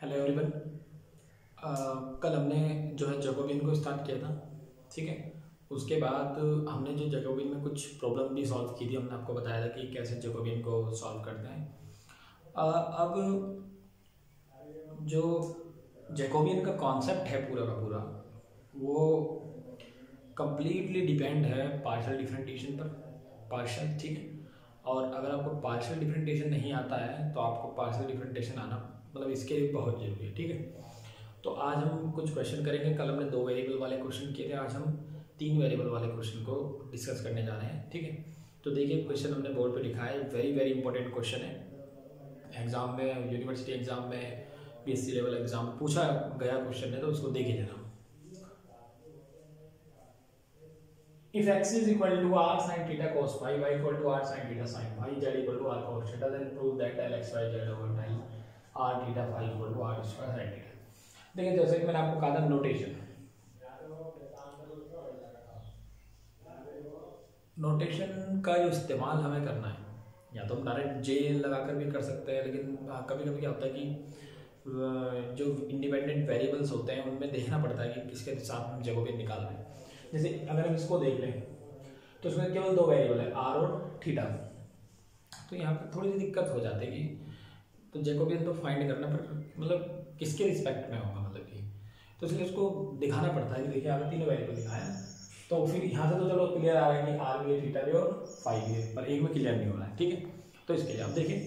Hello everyone. कल हमने जो है जैकोबियन को स्टार्ट किया था। ठीक है, उसके बाद हमने जो जैकोबियन में कुछ प्रॉब्लम भी सॉल्व की थी। हमने आपको बताया था कि कैसे जैकोबियन को सॉल्व करते हैं। अब जो जैकोबियन का कॉन्सेप्ट है पूरा का पूरा, वो कंप्लीटली डिपेंड है पार्शियल डिफरेंशिएशन पर। पार्शियल, ठीक है। और अगर आपको पार्शियल डिफरेंशिएशन नहीं आता है तो आपको पार्शियल डिफरेंशिएशन आना मतलब इसके लिए बहुत ज़रूरी है। ठीक है, तो आज हम कुछ क्वेश्चन करेंगे। कल हमने 2 वेरिएबल वाले क्वेश्चन किए थे, आज हम 3 वेरिएबल वाले क्वेश्चन को डिस्कस करने जा रहे हैं। ठीक है, तो देखिए क्वेश्चन हमने बोर्ड पे लिखा है, वेरी वेरी इंपॉर्टेंट क्वेश्चन है। एग्जाम में, यूनिवर्सिटी एग्जाम में, पीएससी लेवल एग्जाम में पूछा गया क्वेश्चन है, तो उसको देखिए जरा। If x is equal to r sin theta cos phi, y equal to r sin theta sin phi, z equal to r cos theta, then prove that del x y z over del r theta phi equal to r square sin theta। देखिए जैसे कि मैंने आपको कहा था, notation का जो इस्तेमाल हमें करना है, या तो हम डायरेक्ट जे लगाकर भी कर सकते हैं, लेकिन कभी कभी क्या होता है कि जो इंडिपेंडेंट वेरिएबल्स होते हैं उनमें देखना पड़ता है कि किसके साथ हम जैकोबियन निकाल रहे हैं। जैसे अगर हम इसको देख लें तो इसमें केवल 2 वेरिएबल है, आर और थीटा। तो यहाँ पे थोड़ी सी दिक्कत हो जाती है कि तो जैकोबियन तो फाइंड करना, पर मतलब किसके रिस्पेक्ट में होगा, मतलब कि तो इसलिए उसको दिखाना पड़ता है कि देखिए अगर 3 वेरिएबल दिखाया तो फिर यहाँ से तो चलो क्लियर आ रहा है कि आर भी है, थीटा भी और फाई भी है, पर एक में क्लियर नहीं हो रहा है। ठीक है, तो इसके लिए आप देखिए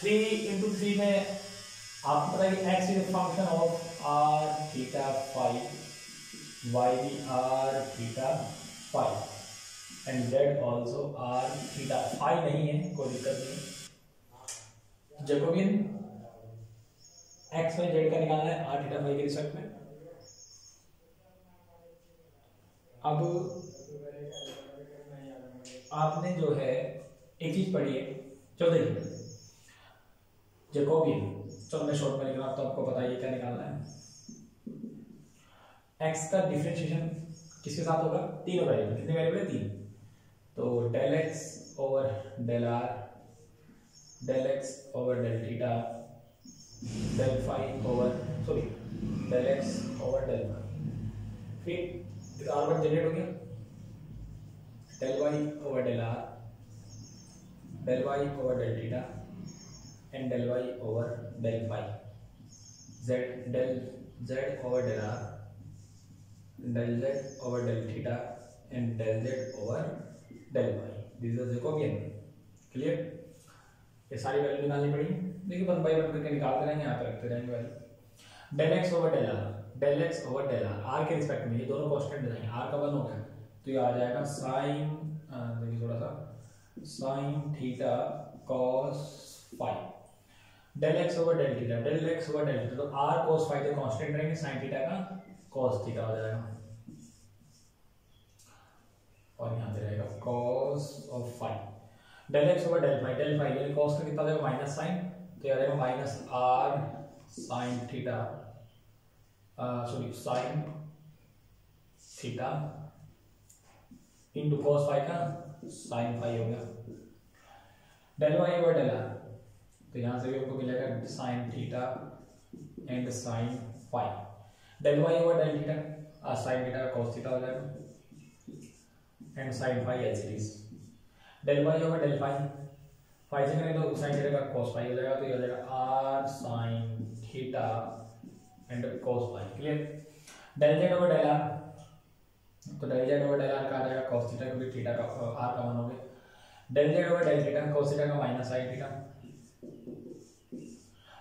3 × 3 में आपको पता है कि x is function of r theta phi, y भी r theta phi and z also r theta phi नहीं है, कोई दिक्कत नहीं। जैकोबियन एक्स वाई जेड का निकालना है आर थीटा फाई के रिस्पेक्ट में। अब आपने जो है एक चीज पढ़ी है, चलो देखिए जैकोबियन, चलो मैं शॉर्ट में लिख रहा हूं तो आपको पता है क्या निकालना है। एक्स का डिफरेंशिएशन किसके साथ होगा? 3 वेरिएबल, कितने वेरिएबल है? 3। तो del x over del r, del x over del theta, del phi over sorry del x over del phi, फिर आर वन जनरेट हो गया, del y over del r, del y over del theta and del y over del phi, z del z over del r, del z over del theta and del z over del y. This is Jacobian. Clear? ये सारी value निकालनी पड़ेगी। देखिए 1 bye 1 करके निकालते रहेंगे, यहाँ पे रखते रहेंगे value. Del x over del r, del x over del r, r के रिस्पेक्ट में ये दोनों कांस्टेंट हो जाएंगे। आर का 1 हो गया तो ये आ जाएगा साइन, देखिए थोड़ा सा, sine theta cos phi, del x over del theta, del x over del theta, तो आर कॉस फाई तो कांस्टेंट रहेंगे, साइन थीटा का कॉस थीटा हो जाएगा और यहाँ पे रहेगा cos of phi. Del x over del phi, del phi यानी कॉस का कितना देगा? माइनस साइन, तो यह रहेगा minus r sine theta, sorry sine theta into cos phi का साइन फाई हो गया। Del y over del r, तो यहाँ से भी आपको मिलेगा sine theta and sine phi. Del y over del theta, sine theta का कॉस थीटा हो जाएगा and sine phi as it is. Del y over del phi, phi से करें तो साइन थीटा का cos फाई हो जाएगा, तो ये हो जाएगा r sin theta and cos phi. Clear? Del z over del r, तो del z over del r का आ जाएगा cos थीटा, क्योंकि थीटा का r का 1 हो गया। Del z over del theta, cos theta का minus sin theta.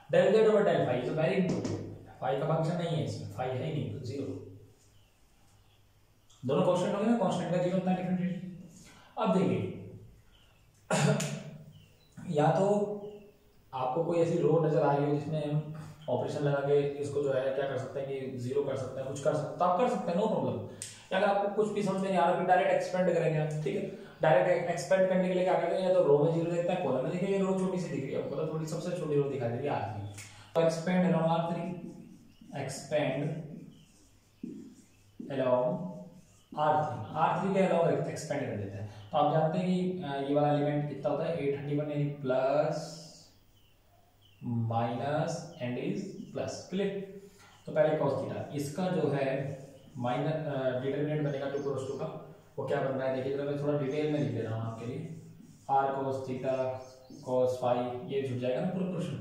Del z over del phi, तो वेरी इंपॉर्टेंट, फाई का फंक्शन नहीं है इसमें, फाई है ही नहीं तो 0। दोनों कांस्टेंट हो गए ना, कांस्टेंट का 0 होता है डिफरेंशिएशन। अब देखिए या तो आपको कोई ऐसी रो नजर आ रही हो जिसमें हम ऑपरेशन लगा के इसको जो है क्या कर सकते हैं कि 0 कर सकते हैं, कुछ कर सकते हैं तो आप कर सकते हैं, नो प्रॉब्लम। या अगर आपको कुछ भी समझ में नहीं आ रहा फिर डायरेक्ट एक्सपेंड करेंगे आप। ठीक है, डायरेक्ट एक्सपेंड करने के लिए क्या करते हैं, या तो रो में 0 देखता है, कॉलम में देखिए ये रो छोटी सी दिख रही है आपको, तो थोड़ी सबसे छोटी रो दिखा दे रही है R3, तो expand along R3, expand along R3 के अलावा एक्सपेंड कर देते हैं। तो आप जानते हैं कि ये वाला एलिमेंट कितना होता है? 831 यानी plus minus and is plus. Clear? तो पहले cos थीटा, इसका जो है माइनस डिटरमिनेंट बनेगा 2 क्रॉस 2 का, वो क्या बन रहा है देखिए जरा, मैं थोड़ा डिटेल में लिख दे रहा हूँ आपके लिए। r cos theta cos phi, ये छूट जाएगा ना पूरा question,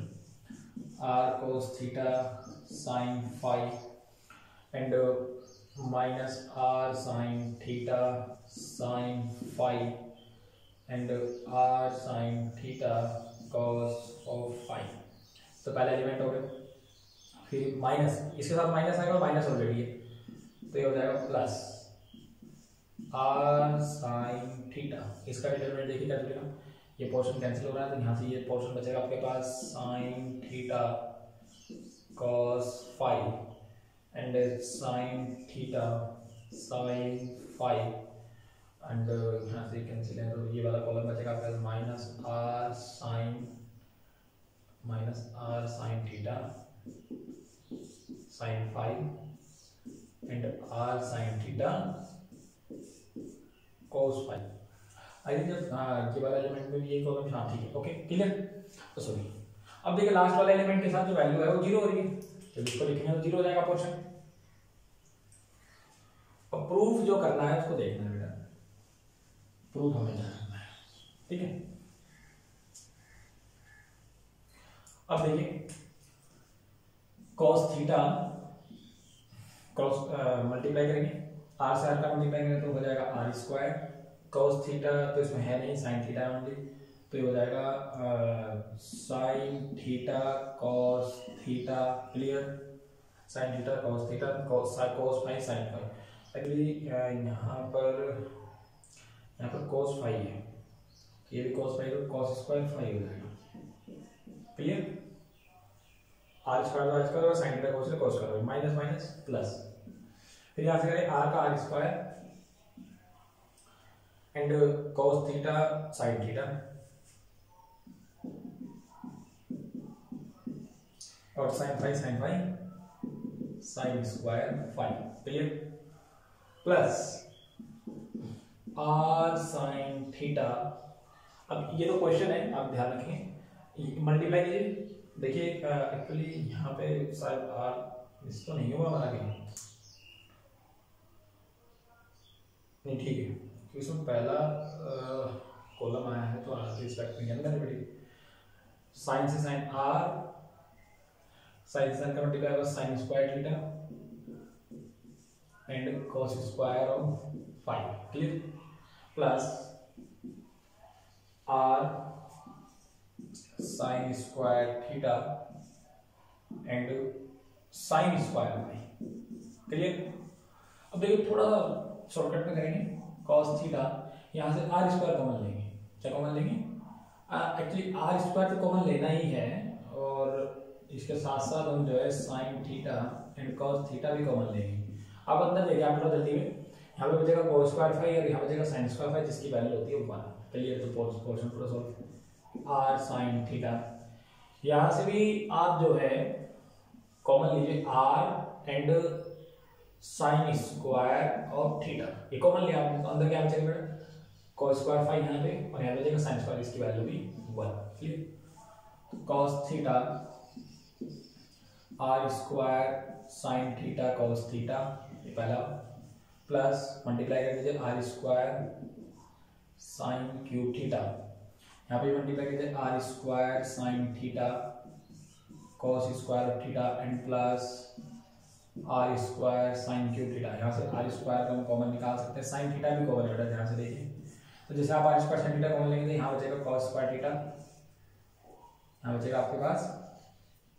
r cos theta sin phi and minus r sin theta sin phi and r sin theta cos of phi. तो पहला एलिमेंट हो गया, फिर माइनस, इसके साथ माइनस आएगा, माइनस ऑलरेडी है, तो ये हो जाएगा प्लस r sin थीटा। इसका डिटरमिनेंट देखिए क्या चलेगा, ये पोर्शन कैंसिल हो रहा है तो यहाँ से ये पोर्शन बचेगा आपके पास sin theta cos phi and sin theta sin phi and यहाँ से कैंसिल है तो ये वाला कॉलम बचेगा आपके पास minus r sin theta sin phi and r sin theta cos phi. I think जब ये वाला एलिमेंट में भी ये कॉलम, हाँ ठीक है, ओके क्लियर। तो सॉरी, अब देखिए लास्ट वाले एलिमेंट के साथ जो वैल्यू है वो जीरो हो रही है, तो इसको लिखेंगे तो जीरो हो जाएगा पोर्शन। अब प्रूफ जो करना है उसको देखना है बेटा, प्रूफ हमें जानना है, ठीक है। अब देखिए cos थीटा क्रॉस मल्टीप्लाई करेंगे, r से r का मल्टीप्लाई करेंगे तो हो जाएगा r स्क्वायर, cos थीटा तो इसमें है नहीं, sin थीटा है ओनली, तो ये हो जाएगा sin theta cos theta. Clear? sin theta cos theta cos phi sin phi. Actually यहाँ पर cos फाई है, ये भी cos फाई, तो cos स्क्वायर फाई हो जाएगा। क्लियर? r स्क्वायर तो r स्क्वायर और sin theta cos square minus minus plus, फिर यहाँ से करें r का r square and cos theta sin theta और sin phi sin square phi. Clear? Plus r sin theta. अब ये तो क्वेश्चन है, आप ध्यान रखें, मल्टीप्लाई कीजिए। देखिए एक्चुअली यहाँ पे शायद r इस तो नहीं हुआ हमारा कहीं, नहीं ठीक है, क्योंकि इसमें पहला कॉलम आया है तो r के रिस्पेक्ट में करनी पड़ेगी। साइन से साइन r, साइन से साइन का मल्टीप्लाई होगा sine square theta and cos square of phi. Clear? Plus r sine square theta and sine square phi. Clear? अब देखिए थोड़ा शॉर्टकट में करेंगे, cos थीटा यहाँ से r स्क्वायर कॉमन लेंगे, क्या कॉमन लेंगे? एक्चुअली r स्क्वायर तो कॉमन लेना ही है, और इसके साथ साथ हम जो है sign theta and cos theta भी कॉमन लेंगे। अब अंदर देखिए आप थोड़ा जल्दी में, यहाँ पे बचेगा cos स्क्वायर फाई और यहाँ बचेगा साइन स्क्वायर फाई, जिसकी वैल्यू होती है 1। क्लियर? तो पोर्शन पूरा सॉल्व, r साइन थीटा, यहाँ से भी आप जो है कॉमन लीजिए r and sine square of theta, ये कॉमन लिया आपने, तो अंदर क्या बचेगा बेटा? cos स्क्वायर फाई यहाँ पे और यहाँ बचेगा साइन स्क्वायर, इसकी वैल्यू भी 1। Clear? cos theta r square sine theta cos theta, ये पहला, प्लस मल्टीप्लाई कर दीजिए r square sine cube theta, यहाँ पे मल्टीप्लाई कर दीजिए r square sine theta cos square of theta and plus r square sine cube theta. यहाँ से r स्क्वायर का हम कॉमन निकाल सकते हैं, साइन थीटा भी कॉमन है, ध्यान से देखिए। तो जैसे आप r square sine theta common लेंगे तो यहाँ बचेगा cos स्क्वायर थीटा, यहाँ बचेगा आपके पास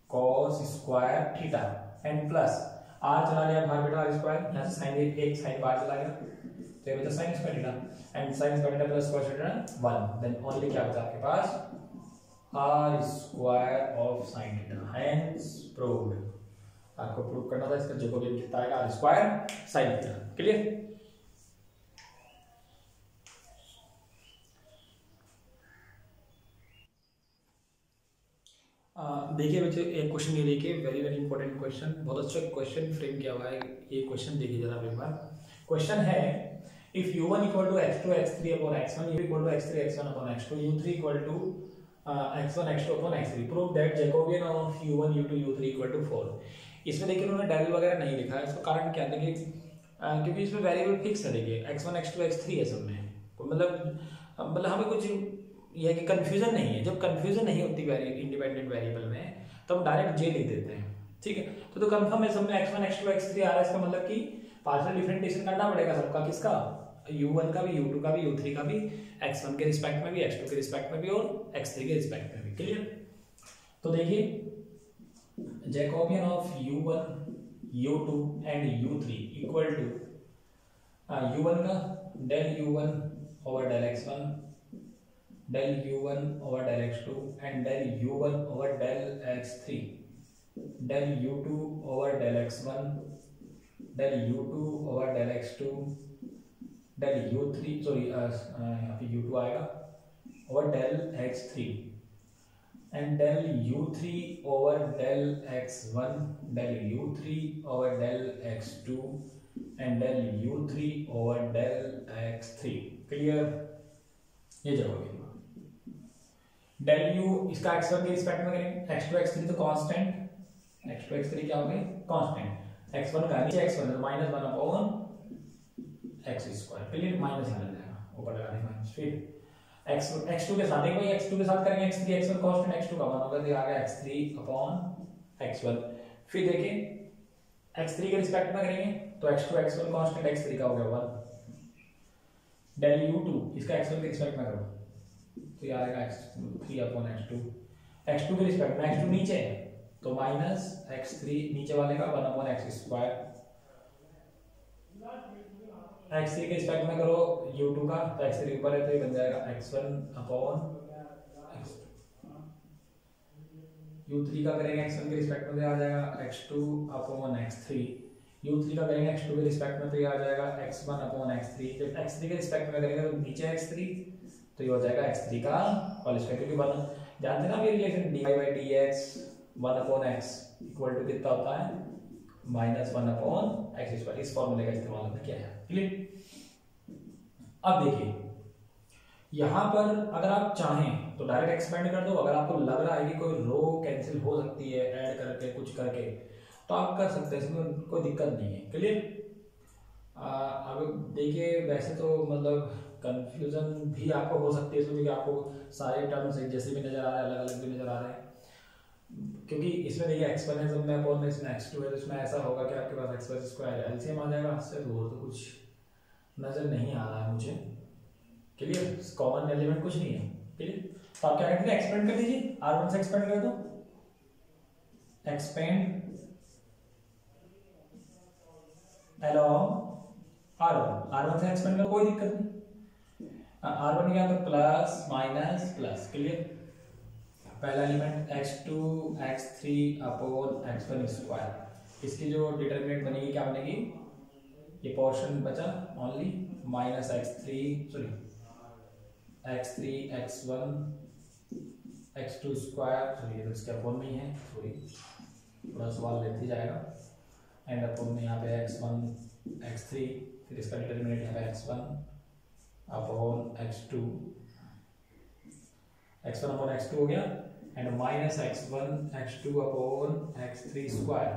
cos square theta and plus r चला लिया बाहर बेटा, r स्क्वायर, यहाँ से साइन एक साइन बाहर चला गया, तो ये बचा sine square theta and sine square theta plus cos theta 1, then only क्या बचा आपके पास? r स्क्वायर of sine theta. Hence proved. आपको प्रूव करना था, इसका जैकोबियन कितना आएगा? r square sine theta. Clear? देखिए बच्चे एक क्वेश्चन ये देखिए, वेरी वेरी इंपॉर्टेंट क्वेश्चन, बहुत अच्छा क्वेश्चन फ्रेम किया हुआ है। ये क्वेश्चन देखिए जरा एक बार। क्वेश्चन है if u1 equal to x2 x3 upon x1, u equal to x3 x1 upon x2, u3 equal to x1 x2 upon x3 prove that Jacobian of u1 u2 u3 equal to 4। इसमें देखिए उन्होंने del वगैरह नहीं लिखा है, इसका कारण क्या है देखिए क्योंकि इसमें वेरिएबल फिक्स है, देखिए x1 x2 x3 है सब में, मतलब हमें कुछ ये है कि कंफ्यूजन नहीं है। जब कंफ्यूजन नहीं होती इंडिपेंडेंट वेरिएबल में तो हम डायरेक्ट जे लिख देते हैं, ठीक है। तो कंफर्म है सब में x1 x2 x3 आ रहा है, इसका मतलब कि पार्शियल डिफरेंशिएशन करना पड़ेगा सबका, किसका, u1 का भी u2 का भी u3 का भी, x1 के रिस्पेक्ट में भी x2 के रिस्पेक्ट में भी और x3 के रिस्पेक्ट में भी। क्लियर। तो देखिए Jacobian of u1 u2 and u3 equal to u1 का del u1 over del x1 del u1 over del x2 and del u1 over del x3 del u2 over del x1 del u2 over del x2 del u3 sorry यहाँ पे u2 आएगा over del x3 and del u3 over del x1 del u3 over del x2 and del u3 over del x3। Clear. ये जवाब है। Del you इसका x1 के respect में करेंगे, x2 x3 तो कांस्टेंट, x2 x3 क्या हो गए कांस्टेंट, x1 का नीचे x1 है minus 1 upon x square. Clear, minus आ जाएगा ऊपर लगाने माइनस, फिर x2 के साथ एक भाई x2 के साथ करेंगे x3 x1 कांस्टेंट, x2 का मान होगा तो आ गया x3 अपॉन x1। फिर देखिए x3 के रिस्पेक्ट में करेंगे तो x2 x1 कांस्टेंट, x3 का हो गया 1 डेल u2 इसका x1 के रिस्पेक्ट में करो तो ये आएगा x3 अपॉन x2 के रिस्पेक्ट में x2 नीचे है तो माइनस x3 नीचे वाले का 1 अपॉन x स्क्वायर, x3 के रिस्पेक्ट में करो u2 का तो x3 ऊपर है तो ये बन जाएगा x1 अपॉन x2, u3 का करेंगे x1 के रिस्पेक्ट में तो आ जाएगा x2 अपॉन x3, u3 का करेंगे x2 के रिस्पेक्ट में तो ये आ जाएगा x1 अपॉन x3, जब x3 के रिस्पेक्ट में करेंगे तो नीचे x3 तो ये हो जाएगा x3 का होल स्क्वायर, क्योंकि वन जानते ना ये relation dy by dx 1 upon x equal to कितना होता है माइनस 1 अपॉन x स्क्वायर। इस फॉर्मूले का इस्तेमाल हमने किया है। क्लियर। अब देखिए यहाँ पर अगर आप चाहें तो डायरेक्ट एक्सपेंड कर दो, अगर आपको लग रहा है कि कोई रो कैंसिल हो सकती है ऐड करके कुछ करके तो आप कर सकते हैं, इसमें कोई दिक्कत नहीं है। क्लियर। अब देखिए वैसे तो मतलब कंफ्यूजन भी आपको हो सकती है इसमें, क्योंकि आपको सारे टर्म्स एक जैसे भी नजर आ रहे हैं, अलग अलग भी नजर आ रहे हैं, क्योंकि इसमें देखिए x1 है सब में अपॉन में इसमें x2 है तो इसमें ऐसा होगा कि आपके पास x स्क्वायर स्क्वायर एलसीएम आ जाएगा, इससे दूर तो कुछ नजर नहीं आ रहा है मुझे। क्लियर, कॉमन एलिमेंट कुछ नहीं है। क्लियर। तो आप क्या करते हैं एक्सपेंड कर दीजिए, r1 से एक्सपेंड कर दो, एक्सपेंड along r1 से एक्सपेंड करो कोई दिक्कत नहीं, r1 क्या तो प्लस माइनस प्लस। क्लियर। पहला element x2 x3 upon x1 square, इसकी जो डिटरमिनेंट बनेगी क्या बनेगी, ये पोर्शन बचा only minus x3 x1 x2 square, sorry ये तो इसके अपॉन में ही है, सॉरी थोड़ा सवाल लेते जाएगा, एंड अपॉन में यहाँ पे x1 x3 फिर इसका डिटरमिनेंट यहाँ पे x1 upon x2 upon x2 हो गया and minus x1 x2 upon x3 square,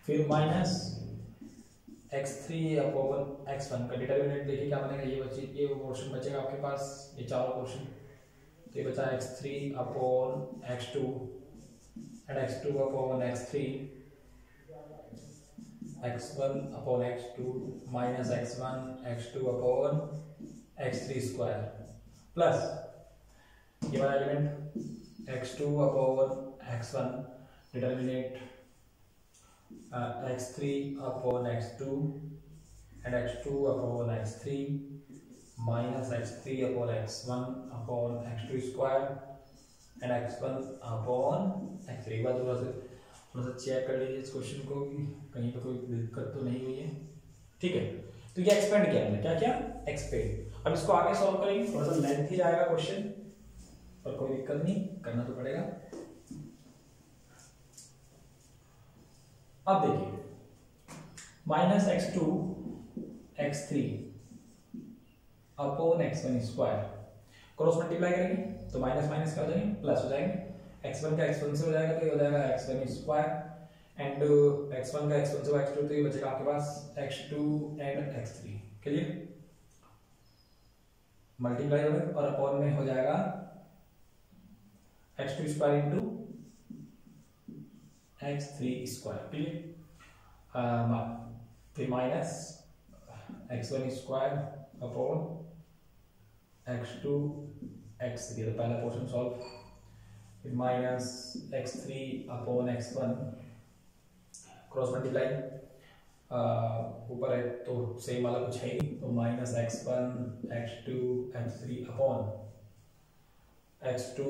फिर माइनस x3 अपॉन x1 का डिटरमिनेंट देखिए क्या बनेगा, ये पोर्शन बचेगा आपके पास, ये चारों पोर्शन, तो ये बचा x3 upon x2 and x2 upon x3 x1 upon x2 minus x1 x2 upon x3 square plus ये वाला element x2 upon x1 determinate x3 upon x2 and x2 upon x3 minus x3 upon x1 upon x2 square and x1 upon x3। एक बार थोड़ा सा check कर लीजिए इस question को कि कहीं पे कोई दिक्कत तो नहीं हुई है। ठीक है, तो ये एक्सपेंड किया हमने, क्या क्या एक्सपेंड। अब इसको आगे सॉल्व करेंगे, थोड़ा सा लेंथ ही जाएगा क्वेश्चन, पर कोई दिक्कत नहीं, करना तो पड़ेगा। अब देखिए minus x2 x3 upon x1 square cross multiply करेंगे तो माइनस माइनस क्या हो जाएंगे, प्लस हो जाएंगे। x1 का x1 से हो जाएगा तो ये हो जाएगा x1 स्क्वायर एंड x1 का x1 से x2, तो ये बचेगा आपके पास x2 and x3। Clear, multiply हो गया और अपॉन में हो जाएगा x2 square into x3 square. Clear, फिर minus x1 square upon x2 x3, तो पहला पोर्शन सॉल्व, फिर minus x3 upon x1 cross multiply, ऊपर है तो सेम वाला कुछ है नहीं, तो minus x1 x2 x3 upon x2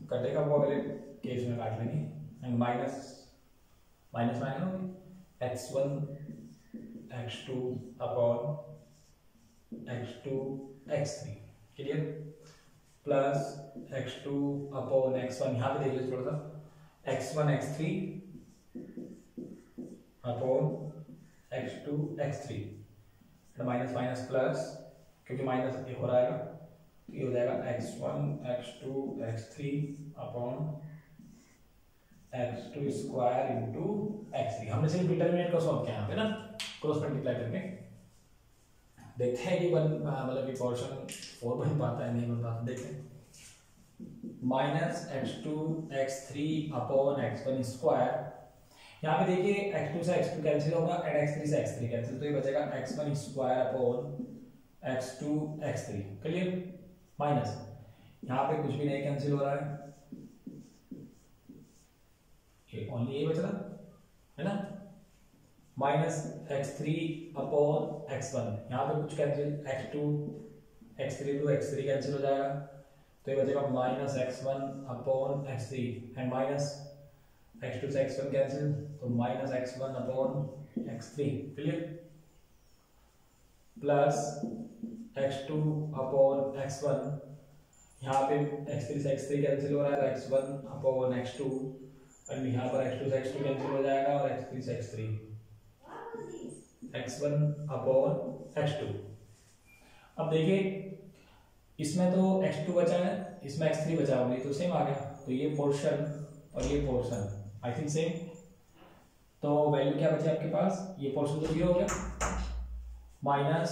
कटेगा वो अगले केस में काट लेंगे एंड माइनस माइनस माइनस होगी x1 x2 upon x2 x3। Clear, plus x2 upon x1, यहाँ पे देख लीजिए थोड़ा सा, x1 x3 upon x2 x3 minus minus plus, क्योंकि माइनस एक हो रहा है तो ये हो जाएगा x1 x2 x3 upon x2 square into x3। हमने सिर्फ डिटरमिनेंट को सॉल्व किया यहाँ पे ना, क्रॉस मल्टीप्लाई करके। देखते हैं कि मतलब ये पोर्शन 4 बन पाता है नहीं बन पाता, देखते हैं। Minus x2 x3 upon x1 square, यहाँ पे देखिए x2 से x2 कैंसिल होगा एंड x3 से x3 कैंसिल, तो ये बचेगा x1 square upon x2 x3। Clear, minus यहाँ पे कुछ भी नहीं कैंसिल हो रहा है, ये ओनली ये बच रहा है ना, माइनस x3 अपॉन x1, यहाँ पे कुछ cancel, x2 x3 to x3 cancel हो जाएगा, तो ये बचेगा minus x1 upon x3 and minus x2 से x1 कैंसिल, तो minus x1 upon x3। Clear, plus x2 upon x1, यहाँ पे x3 से x3 कैंसिल हो रहा है, तो x1 अपॉन x2 एंड यहाँ पर x2 से x2 कैंसिल हो जाएगा और x3 से x3, x1 अपॉन x2। अब देखिए इसमें तो x2 बचा है, इसमें x3 बचा होगी, तो सेम आ गया, तो ये पोर्शन और ये पोर्शन आई थिंक सेम, तो वैल्यू क्या बचे आपके पास, ये पोर्शन तो 0 हो गया, माइनस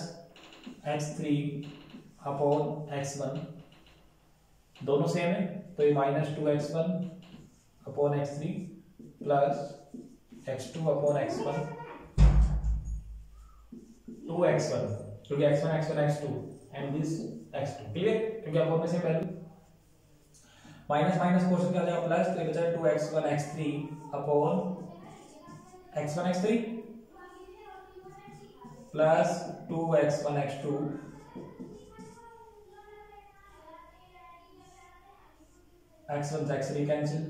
x3 अपॉन x1, दोनों सेम है, तो ये minus 2x1 upon x3 plus x2 upon x1 2x1, क्योंकि x1 x1 x2 and this x2। Clear, क्योंकि अपॉन में से वैल्यू, माइनस माइनस पोर्शन क्या आ जाएगा प्लस, तो ये बचा 2x1 x3 upon x1 x3 plus 2x1 x2 x1 से x3 कैंसिल,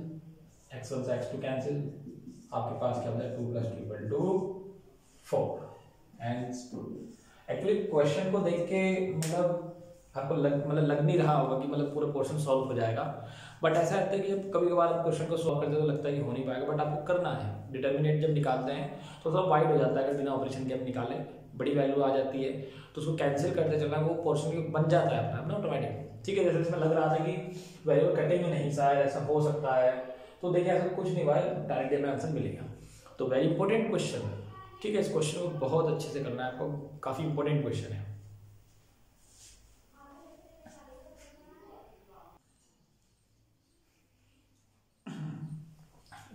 x1 से x2 कैंसिल, आपके पास क्या होता है 2 + 2 = 4 एंड एक्चुअली क्वेश्चन को देख के मतलब आपको लग नहीं रहा होगा कि मतलब पूरा पोर्शन सॉल्व हो जाएगा, बट ऐसा लगता है कि कभी कभार आप क्वेश्चन को सॉल्व करते तो लगता है कि हो नहीं पाएगा, बट आपको करना है। डिटर्मिनेंट जब निकालते हैं तो थोड़ा वाइड हो जाता है, अगर बिना ऑपरेशन के आप निकालें बड़ी वैल्यू आ जाती है तो उसको कैंसिल करते चलना, वो पोर्शन बन जाता है अपना ऑटोमेटिक। ठीक है, जैसे इसमें लग रहा था कि वैल्यू कटेंगे नहीं, शायद ऐसा हो सकता है, तो देखिए ऐसा कुछ नहीं हुआ है, डायरेक्ट में आंसर मिलेगा। तो वेरी इंपॉर्टेंट क्वेश्चन है, ठीक है, इस क्वेश्चन को बहुत अच्छे से करना है आपको, काफी इंपॉर्टेंट क्वेश्चन है।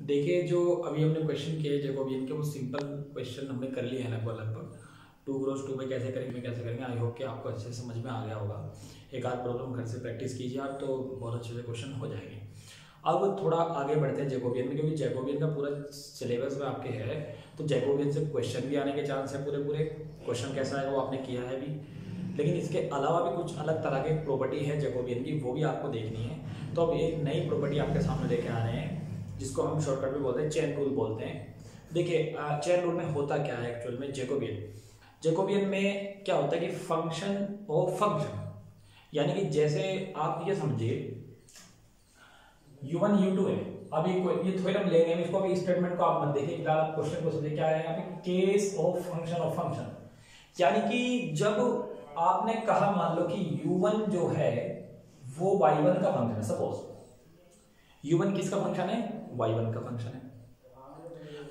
देखिए जो अभी हमने क्वेश्चन किए जैकोबियन के, वो सिंपल क्वेश्चन हमने कर लिए हैं लगभग 2 क्रॉस 2 पे कैसे करेंगे, आई होप कि आपको अच्छे से समझ में आ गया होगा। एक आध प्रॉब्लम घर से प्रैक्टिस कीजिए आप, तो बहुत अच्छे से क्वेश्चन हो जाएंगे। अब थोड़ा आगे बढ़ते हैं जैकोबियन में, क्योंकि जैकोबियन का पूरा सिलेबस में आपके है, तो जैकोबियन से क्वेश्चन भी आने के चांस है पूरे क्वेश्चन कैसा है वो आपने किया है भी, लेकिन इसके अलावा भी कुछ अलग तरह के प्रॉपर्टी है जैकोबियन की, वो भी आपको देखनी है। तो अब एक नई प्रॉपर्टी आपके सामने लेके आ रहे हैं जिसको हम शॉर्टकट में बोलते हैं चेन रूल बोलते हैं। देखिए चेन रूल में होता क्या है एक्चुअल में, जैकोबियन में क्या होता है कि फंक्शन ऑफ फंक्शन, यानी कि जैसे आप ये समझिए u1 u2 है, अभी ये थ्योरम लेंगे इसको, अभी स्टेटमेंट को आप मत देखिए, क्वेश्चन को समझिए क्या है यहाँ पे, केस ऑफ फंक्शन, यानी कि जब आपने कहा मान लो कि u1 जो है वो y1 का फंक्शन है। सपोज u1 किसका फंक्शन है, y1 का फंक्शन है,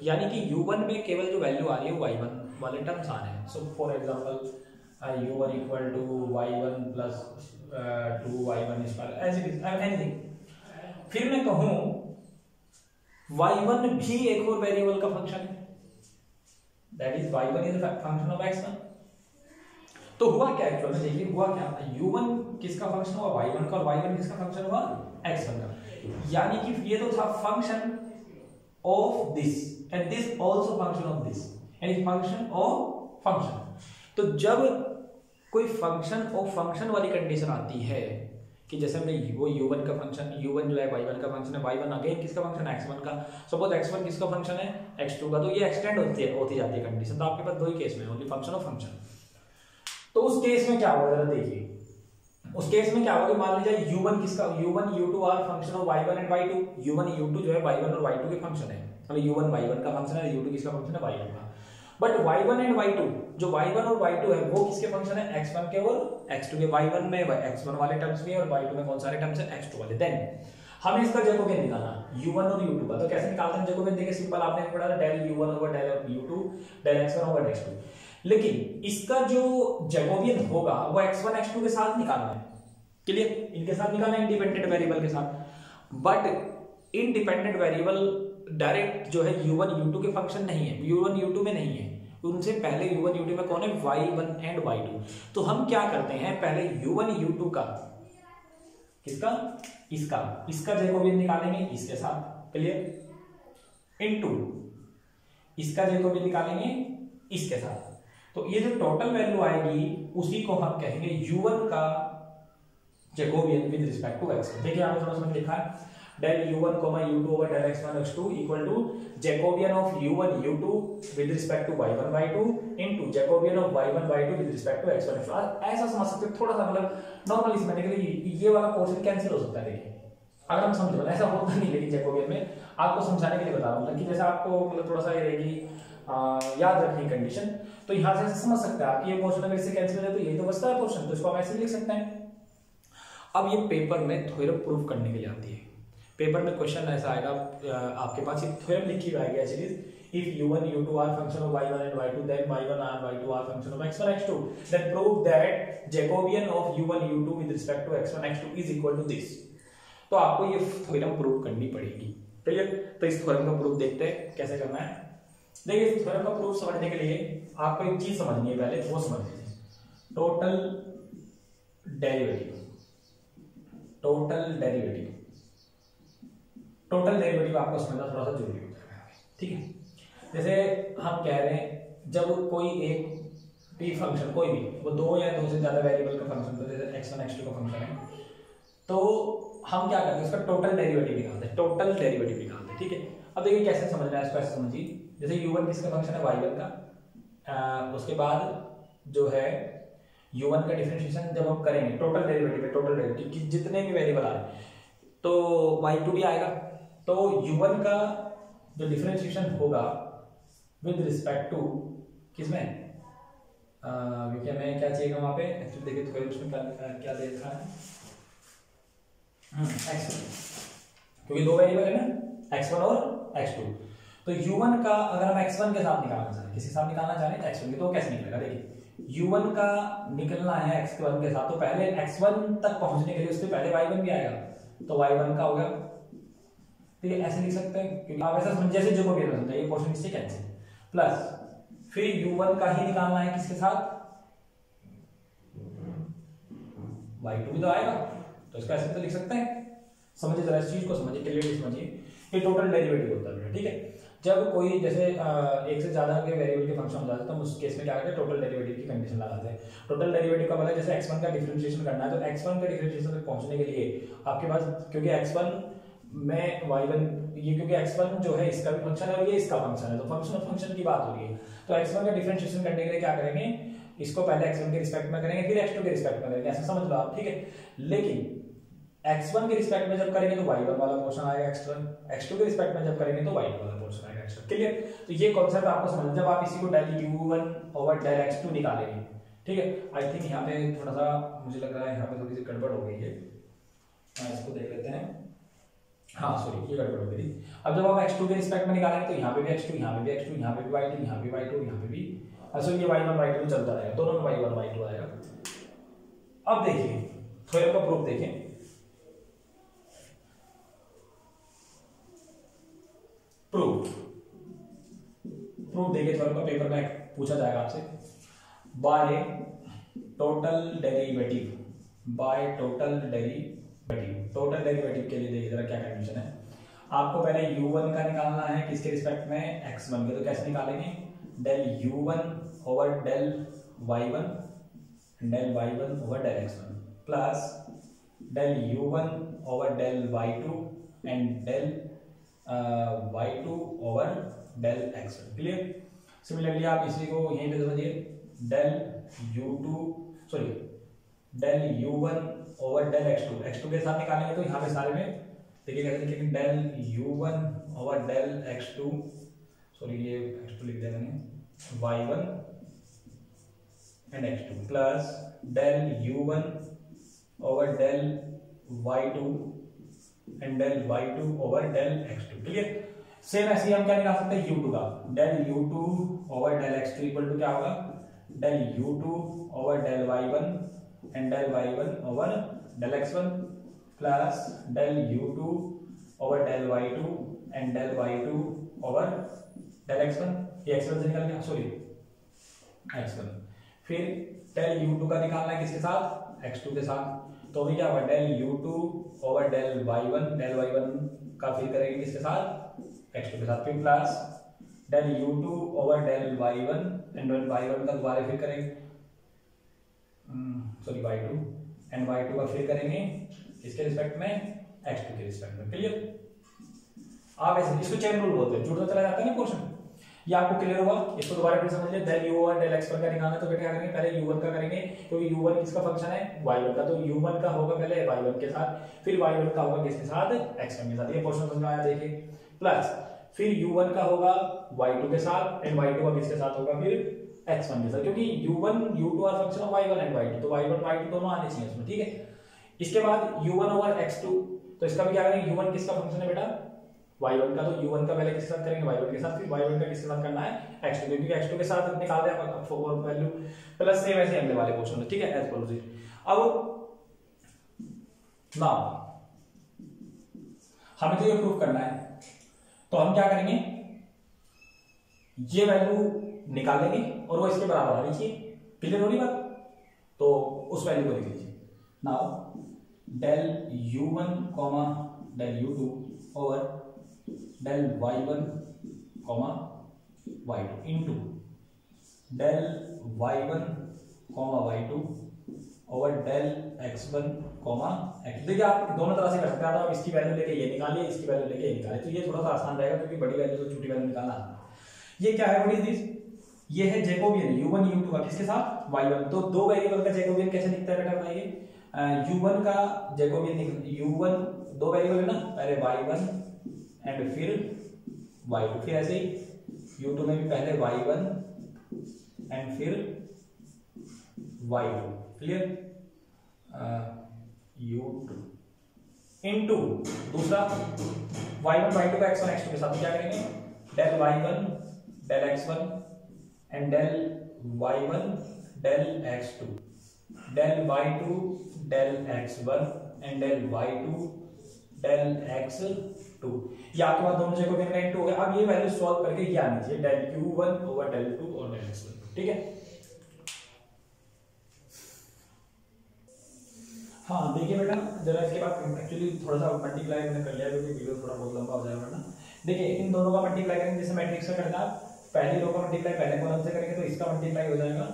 यानी कि u1 में केवल जो वैल्यू आ रही है y1 वाले टर्म्स आ रहे हैं। So for example u1 equal to y1 plus 2y1 square as it is anything. फिर मैं कहूं y1 भी एक और वेरिएबल का फंक्शन है, that is y1 is function of x1। तो हुआ क्या एक्चुअल में, देखिए हुआ क्या, u1 किसका फंक्शन हुआ y1 का, और y1 किसका फंक्शन हुआ x1 का, यानी कि ये तो था function of this and this also function of this, यानी फंक्शन ऑफ फंक्शन। तो जब कोई फंक्शन ऑफ फंक्शन वाली कंडीशन आती है कि जैसे हमने वो u1 का फंक्शन, u1 जो है y1 का फंक्शन है, y1 अगेन किसका फंक्शन है x1 का, सपोज x1 किसका फंक्शन है x2 का, तो ये एक्सटेंड होती जाती है कंडीशन। तो आपके पास दो ही केस में ओनली फंक्शन ऑफ फंक्शन। तो उस केस में क्या होगा जरा देखिए, उस केस में क्या होगा, मान लीजिए u1 किसका, u1 u2 are function of y1 and y2, u1 u2 जो है y1 और y2 के फंक्शन है, मतलब u1 y1 का फंक्शन है, u2 किसका फंक्शन है y2 का। बट y1 एंड y2, जो y1 और y2 है वो किसके फंक्शन है x1 के और x2 के। y1 में x1 वाले टर्म्स भी है और y2 में कौन सारे टर्म्स है x2 वाले। देन हमें इसका जैकोबियन निकालना u1 और u2 का, तो कैसे निकालते हैं जैकोबियन, देखिए सिंपल, आपने पढ़ा था del u1 over del u2 del x1 over x2। लेकिन इसका जो जैकोबियन होगा वो x1 x2 के साथ निकालना है, क्लियर, इनके साथ निकालना है इंडिपेंडेंट वेरिएबल के साथ। बट इंडिपेंडेंट वेरिएबल डायरेक्ट जो है u1 u2 के फंक्शन नहीं है, u1 u2 में नहीं है, उनसे पहले u1 u2 में कौन है y1 एंड y2। तो हम क्या करते हैं, पहले u1 u2 का, किसका, इसका जैकोबियन निकालेंगे इसके साथ, क्लियर, इनटू इसका जैकोबियन निकालेंगे इसके साथ। तो ये जो टोटल वैल्यू आएगी उसी को हम कहेंगे u1 का Jacobian with respect to x। देखिए आपने थोड़ा सा लिखा है del u1, u2 over del x1 x2 equal to Jacobian of u1 u2 with respect to y1 y2 into Jacobian of y1 y2 with respect to x1 x2। ऐसा समझ सकते हो, थोड़ा सा मतलब नॉर्मल इसमें निकले ये वाला पोर्शन कैंसिल हो सकता है। देखिए अगर हम समझो, ऐसा होता नहीं, लेकिन जैकोबियन में आपको समझाने के लिए बता रहा हूँ कि जैसे आपको मतलब थोड़ा सा ये रहेगी याद रखनी कंडीशन, तो यहाँ से समझ सकते हैं आप कि ये पोर्शन अगर इससे कैंसिल हो जाए तो यही तो बचता है पोर्शन, तो इसको हम ऐसे लिख सकते हैं। अब ये पेपर में थ्योरम प्रूव करने के लिए आती है। पेपर में क्वेश्चन ऐसा आएगा आपके पास, ये थ्योरम लिखी हुई आएगी actually, if u1 u2 are function of y1 and y2 then y1 and y2 are function of x1 x2 then prove that Jacobian of u1 u2 with respect to x1 x2 is equal to this। तो आपको ये theorem prove करनी पड़ेगी, clear. तो इस theorem का proof देखते हैं कैसे करना है। देखिए इस थ्योरम का प्रूफ समझने के लिए आपको एक चीज समझनी है, पहले वो समझ लीजिए, टोटल डेरिवेटिव। टोटल डेरिवेटिव आपको समझना थोड़ा सा जरूरी होता है, ठीक है। जैसे हम कह रहे हैं जब कोई एक भी फंक्शन, कोई भी वो दो या दो से ज्यादा वेरिएबल का फंक्शन, तो जैसे x1 x2 का फंक्शन है, तो हम क्या करते हैं उसका टोटल डेरिवेटिव निकालते हैं, ठीक है। अब देखिए कैसे समझना है इसको, ऐसे समझिए जैसे u1 किसका फंक्शन है y1 का, उसके बाद जो है u1 का डिफरेंशिएशन जब हम करेंगे टोटल डेरिवेटिव जितने भी वेरिएबल आ रहे हैं तो y2 भी आएगा। तो u1 का जो डिफरेंशिएशन होगा विद रिस्पेक्ट टू किसमें, क्योंकि हमें क्या चाहिए वहां पे एक्चुअली, देखिए तो उसमें क्या दे रखा है x1, क्योंकि दो वेरिएबल है ना x1 और x2। तो u1 का अगर हम x1 के साथ निकालना चाहें, किसी के साथ निकालना चाहें x1 के, तो कैसे निकलेगा, देखिए u1 का निकलना है x1 के साथ, तो पहले x1 तक पहुंचने के लिए उससे पहले y1 भी आएगा, तो y1 का हो गया, ठीक है। ऐसे लिख सकते हैं क्योंकि आप ऐसा समझ जैसे जो भी होता है ये पोर्शन इससे कैंसिल, प्लस फिर u1 का ही निकालना है किसके साथ, y2 भी तो आएगा, तो इसका ऐसे तो लिख सकते हैं। समझिए जरा इस चीज को, समझिए क्लियरली समझिए, ये टोटल डेरिवेटिव होता है, ठीक है। जब कोई जैसे एक से ज्यादा के वेरिएबल के फंक्शन हो जाते हैं तो हम उस केस में क्या करते हैं, टोटल डेरिवेटिव की कंडीशन लगाते हैं। टोटल डेरिवेटिव का मतलब जैसे x1 का डिफरेंशिएशन करना है, तो x1 के डिफरेंशिएशन तक पहुंचने के लिए आपके पास, क्योंकि x1 में y1 ये, क्योंकि x1 जो है इसका भी फंक्शन है और ये इसका फंक्शन है, तो फंक्शन ऑफ फंक्शन की बात हो रही है। तो x1 का डिफरेंशिएशन करने के लिए क्या करेंगे, इसको पहले x1 के रिस्पेक्ट में करेंगे, फिर x2 के रिस्पेक्ट में करेंगे, ऐसा समझ लो आप, ठीक है। लेकिन x1 के रिस्पेक्ट में जब करेंगे तो y1 वाला पोर्शन आएगा x1, x2 के रिस्पेक्ट में जब करेंगे तो y2 वाला पोर्शन आएगा x2, क्लियर। तो ये कॉन्सेप्ट आपको समझ, जब आप इसी को del u1 over del x2 निकालेंगे, ठीक है। आई थिंक यहाँ पे थोड़ा सा मुझे लग रहा है यहाँ पे थोड़ी सी गड़बड़ हो गई है, इसको देख लेते हैं। हाँ सॉरी, ये गड़बड़ हो गई थी। अब जब आप x2 के रिस्पेक्ट में निकालेंगे तो यहाँ पे भी x2, यहाँ पे भी x2, यहाँ पे भी y2, यहाँ पे y2, यहाँ पे भी ये y1 y2 चलता रहेगा, दोनों में y1 y2 आएगा। अब देखिए थ्योरम का प्रूफ देखें। प्रूफ देखिए थ्योरम का पेपर में पूछा जाएगा आपसे। By total derivative total derivative के लिए देखिए जरा क्या कंडीशन है। आपको पहले u1 का निकालना है किसके रिस्पेक्ट में, x1 के। तो कैसे निकालेंगे, del u1 over del y1 over del x1 plus del u1 over del y2 and del y2 over del x1। Clear. Similarly आप इसी को यहीं पे समझिए, del u1 over del x2 के साथ निकालेंगे तो यहाँ पे सारे में देखिए कैसे लिखेंगे, del u1 over del x2, ये x2 लिख दिया मैंने, y1 and x2 plus del u1 over del y2 and del y2 over del x2। Clear. Same ऐसे ही हम क्या निकाल सकते हैं u2 का, del u2 over del x2 equal to क्या होगा, del u2 over del y1 and del y1 over del x1 plus del u2 over del y2 and del y2 over del x1। ये x1 से निकल गया, x1। फिर del u2 का निकालना है किसके साथ, x2 के साथ। तो अभी क्या होगा, del u2 over del y1 का फिर करेंगे किसके साथ, x2 के साथ। फिर plus del u2 over del y1 and del y1 का दोबारा फिर करेंगे, y2 एंड y2 का फिर करेंगे इसके रिस्पेक्ट में, x2 के रिस्पेक्ट में। क्लियर। आप ऐसे इसको चेन रूल बोलते हैं, जुड़ता चला जाता है ना क्वेश्चन। ये आपको क्लियर हुआ। इसको दोबारा फिर समझ लिया, del u over del x1 का निकालना है तो बेटा क्या करेंगे, पहले u1 का करेंगे क्योंकि u1 किसका फंक्शन है, y1 का। तो u1 का होगा पहले y1 के साथ, फिर y1 का होगा किसके साथ, x1 के साथ। ये क्वेश्चन समझ में आया देखिए। प्लस फिर u1 का होगा y2 के साथ एंड y2 का किसके साथ होगा, फिर x1 के साथ, क्योंकि u1 u2 are function of y1 and y2, तो y1 y2 दोनों आने चाहिए इसमें। ठीक है। इसके बाद u1 ओवर x2, तो इसका भी क्या करेंगे, u1 किसका फंक्शन है बेटा, y1 का। तो u1 का पहले किसके साथ करेंगे, y1 के साथ, फिर y1 का किसके साथ करना है, x2, क्योंकि x2 के साथ निकाल दे आप फॉर वैल्यू। प्लस सेम ऐसे अगले वाले क्वेश्चन में। ठीक है, एज पर अब ना हमें तो ये प्रूफ करना है, तो हम क्या करेंगे, ये वैल्यू निकालेंगे और वो इसके बराबर आनी चाहिए। क्लियर हो रही बात। तो उस वैल्यू को लिख लीजिए। Now del u1 comma del u2 over del y1 comma y2 into del y1 comma y2 over del x1 comma x2। देखिए आप दोनों तरह से कर सकते हैं, तो आप इसकी वैल्यू लेके ये निकालिए, इसकी वैल्यू लेके ये निकालिए, तो ये थोड़ा सा आसान रहेगा क्योंकि बड़ी वैल्यू तो छोटी वैल्यू निकालना। ये क्या है, व्हाट इज दिस, ये है जैकोबियन u1 u2 का किसके साथ, y1। तो दो वेरिएबल का जैकोबियन कैसे दिखता है बेटा बताइए, u1 का जैकोबियन, u1 दो वेरिएबल है ना, पहले y1 एंड फिर y2, फिर ऐसे ही u2 में भी पहले y1 एंड फिर y2। क्लियर। u2 इनटू दूसरा y1 y2 का x1 x2 के साथ क्या करेंगे, del y1 del x1 and del y1 del x2, del y2 del x1 and del y2 del x2। ये आपके पास दोनों जगह में इनटू हो गया। अब ये वैल्यू सॉल्व करके ये आनी चाहिए, डेल q1 ओवर डेल 2 और डेल x1। ठीक है। हाँ देखिए बेटा जरा इसके बाद एक्चुअली थोड़ा सा मल्टीप्लाई मैंने कर लिया क्योंकि वीडियो थोड़ा बहुत लंबा हो जाएगा ना। देखिए इन दोनों का मल्टीप्लाई करेंगे, जैसे मैट्रिक्स का करना, पहली रो का मल्टीप्लाई पहले कॉलम से करेंगे तो इसका मल्टीप्लाई हो जाएगा,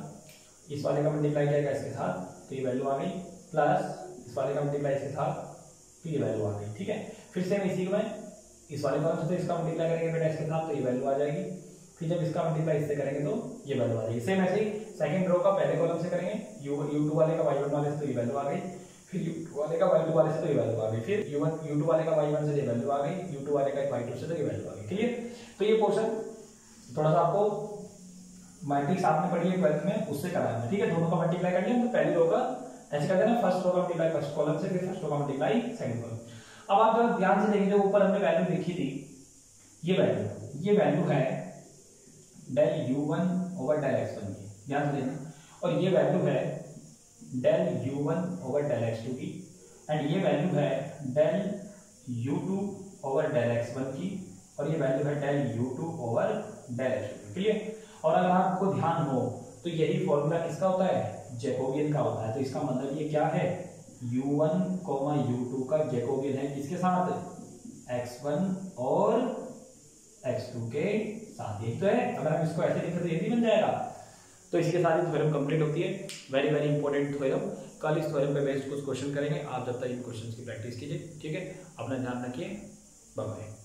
इस वाले का मल्टीप्लाई जाएगा इसके साथ, तो ये वैल्यू आ गई, प्लस इस वाले का मल्टीप्लाई इसके साथ, तो ये वैल्यू आ गई। ठीक है। फिर से इसी में इस वाले कॉलम से इसका मल्टीप्लाई करेंगे बेटा इसके साथ, तो ये वैल्यू आ जाएगी। फिर जब इसका मल्टीप्लाई इससे करेंगे तो ये वैल्यू आ जाएगी। सेम ऐसे ही सेकंड रो का पहले कॉलम से करेंगे, u2 वाले का y1 वाले से तो ये वैल्यू आ गई, फिर u2 वाले का y2 वाले से तो ये वैल्यू आ गई, फिर u2 वाले का y1 से ये वैल्यू आ गई, u2 वाले का y2 से तो ये वैल्यू आ गई। क्लियर। तो ये पोर्शन थोड़ा सा आपको मैट्रिक्स आपने पढ़ी है 12th में, उससे कराना है। ठीक है। दोनों का मल्टीप्लाई कर लिया तो पहली रो का ऐसे करते हैं ना, फर्स्ट रो का मल्टीप्लाई फर्स्ट कॉलम से, फिर फर्स्ट रो का मल्टीप्लाई सेकंड कॉलम। अब आप जरा ध्यान से देखिए, जो ऊपर हमने वैल्यू देखी थी, ये वैल्यू है del u1 over del x1 की, ध्यान से देखना, और ये वैल्यू है del u1 over del x2 की, एंड ये वैल्यू है del u2 over del x1 की, और ये वैल्यू है del u2 over del x2 की। क्लियर? और अगर आपको ध्यान हो तो यही फॉर्मूला किसका होता है, जैकोबियन का होता है। तो इसका मतलब ये क्या है, u1, u2 का जैकोबियन है किसके साथ, x1 और x2 के साथ। यही तो है, अगर हम इसको ऐसे लिखें तो ये भी बन जाएगा। तो इसके साथ ही थ्योरम कंप्लीट होती है। Very very important theorem. कल इस थ्योरम पे बेस्ड कुछ क्वेश्चन करेंगे, आप जब तक इन क्वेश्चंस की प्रैक्टिस कीजिए। ठीक है, अपना ध्यान रखिए, बाय बाय।